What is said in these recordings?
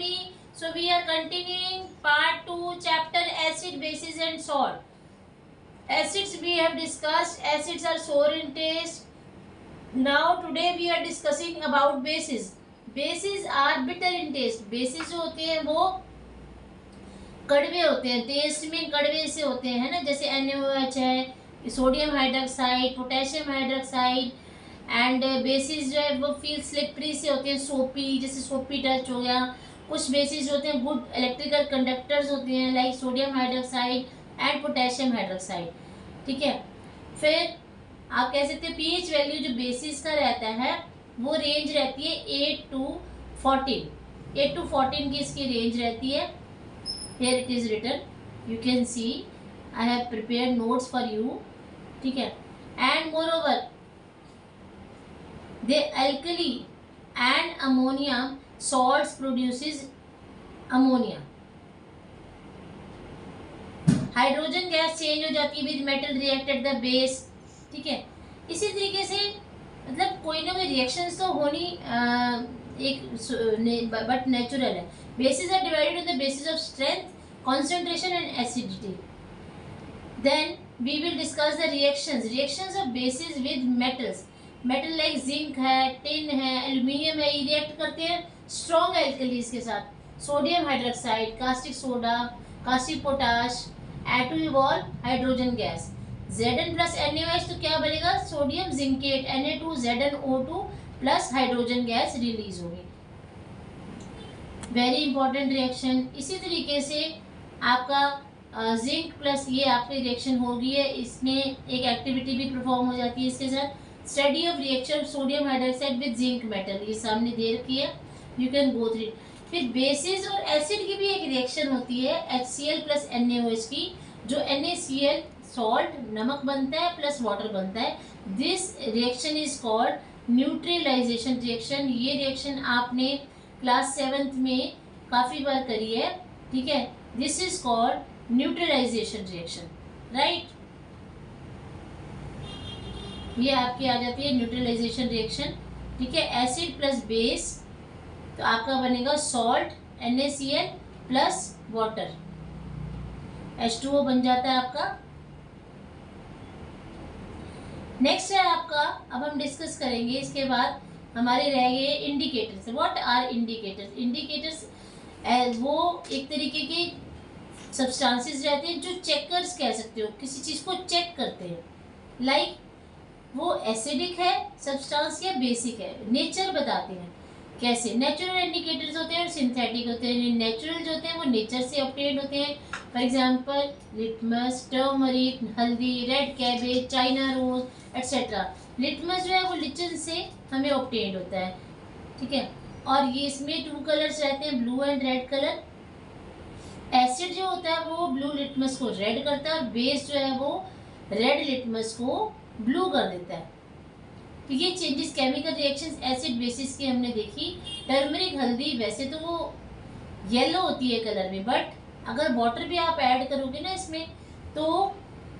me. So we are continuing part 2 chapter acid, bases and salt. Acids we have discussed. Acids are sour in taste. Now today we are discussing about bases. Bases are bitter in taste. Bases जो होते हैं वो कड़वे होते हैं, test में कड़वे से होते हैं ना, जैसे NaOH है, sodium hydroxide, potassium hydroxide. And bases जो है वो फील स्लिपरी से होते हैं, सोपी, जैसे सोपी टच हो गया। कुछ बेसिस होते हैं गुड इलेक्ट्रिकल कंडक्टर्स होते हैं, like sodium hydroxide and potassium hydroxide. ठीक है, फिर आप कह सकते हैं पीएच वैल्यू जो बेसिस का रहता है वो रेंज रहती है 8 to 14। 8 to 14 की इसकी रेंज रहती है। Here it is written, you can see I have prepared notes for you. ठीक है, and moreover the alkali and ammonia salts produces ammonia. Hydrogen gas change हो जाती है with metal react at the base. ठीक है, इसी तरीके से मतलब कोई ना कोई रिएक्शंस तो होनी एक बट नेचुरल है। Bases are divided on the basis of strength, concentration and acidity. Then we will discuss the reactions. Reactions of bases with metals. Metal like zinc है, tin है, aluminium है, ये react करते हैं strong alkalis के साथ। Sodium hydroxide, caustic soda, caustic potash, add to evolve hydrogen gas. Zn plus NaOH तो क्या बनेगा? Sodium zincate, Na2ZnO2 plus hydrogen gas release होगी। Very important reaction. इसी तरीके से आपका जिंक प्लस ये आपकी रिएक्शन हो गई है, इसमें एक एक्टिविटी भी परफॉर्म हो जाती है इसके साथ। Study of reaction sodium hydroxide with zinc metal, ये सामने दे रखी है, यू कैन गो थ्रू। फिर बेसिस और एसिड की भी एक रिएक्शन होती है HCl प्लस NaOH की, जो NaCl सॉल्ट नमक बनता है प्लस वाटर बनता है। This reaction is called neutralization reaction. ये रिएक्शन आपने क्लास 7th में काफ़ी बार करी है। ठीक है, this is called neutralization reaction, right. ये आपकी आ जाती है न्यूट्रलाइजेशन रिएक्शन। ठीक है, एसिड प्लस बेस तो आपका बनेगा salt NaCl plus water, H2O बन जाता है आपका। नेक्स्ट है आपका, अब हम डिस्कस करेंगे इसके बाद हमारे रह गए indicators. What are indicators? Indicators वो एक तरीके के सब्सटेंसेस रहते हैं जो चेकर्स कह सकते हो, किसी चीज़ को चेक करते हैं। लाइक वो एसिडिक है सब्सटेंस या बेसिक है, नेचर बताते हैं कैसे। नेचुरल इंडिकेटर्स होते हैं और सिंथेटिक होते हैं। नेचुरल जो होते हैं वो नेचर से ऑब्टेन्ड होते हैं। फॉर एग्जांपल लिटमस, टर्मरिक, हल्दी, red cabbage, China rose etcetera. Litmus जो है वो लिचन से हमें ऑब्टेन्ड होता है। ठीक है, और ये इसमें 2 कलर्स रहते हैं, blue and red colour. Acid जो होता है वो ब्लू लिटमस को रेड करता है और बेस जो है वो रेड लिटमस को ब्लू कर देता है। तो ये changes chemical reactions acid basis की हमने देखी। टर्मरिक हल्दी वैसे तो वो येलो होती है कलर में, बट अगर वाटर भी आप ऐड करोगे ना इसमें तो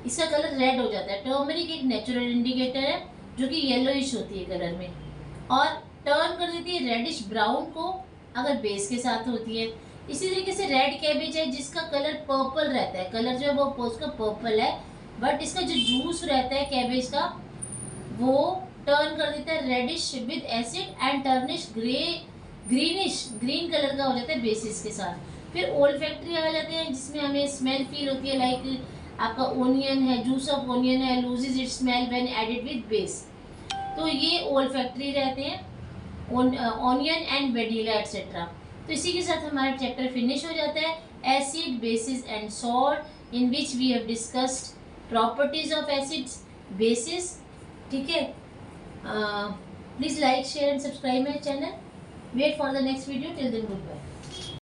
इसका कलर रेड हो जाता है। टर्मरिक एक नेचुरल इंडिकेटर है जो कि येलोइश होती है कलर में और टर्न कर देती है रेडिश ब्राउन को अगर बेस के साथ होती है। इसी तरीके से रेड कैबेज है जिसका कलर पर्पल रहता है, कलर जो है वो उसका पर्पल है, बट इसका जो जूस रहता है कैबेज का वो टर्न कर देता है reddish with acid and turnish greenish green colour का हो जाता है बेसिस के साथ। फिर ओल्फैक्टरी आ जाते हैं जिसमें हमें स्मेल फील होती है, लाइक आपका ओनियन है, जूस ऑफ ओनियन है, loses its smell when added with base. तो ये ओल्फैक्टरी रहते हैं, ऑनियन एंड वेनिला एटसेट्रा। तो इसी के साथ हमारा चैप्टर फिनिश हो जाता है acid, bases and salt, in which we have discussed properties of acids, bases. ठीक है, please like, share and subscribe my channel. Wait for the next video, till then good bye.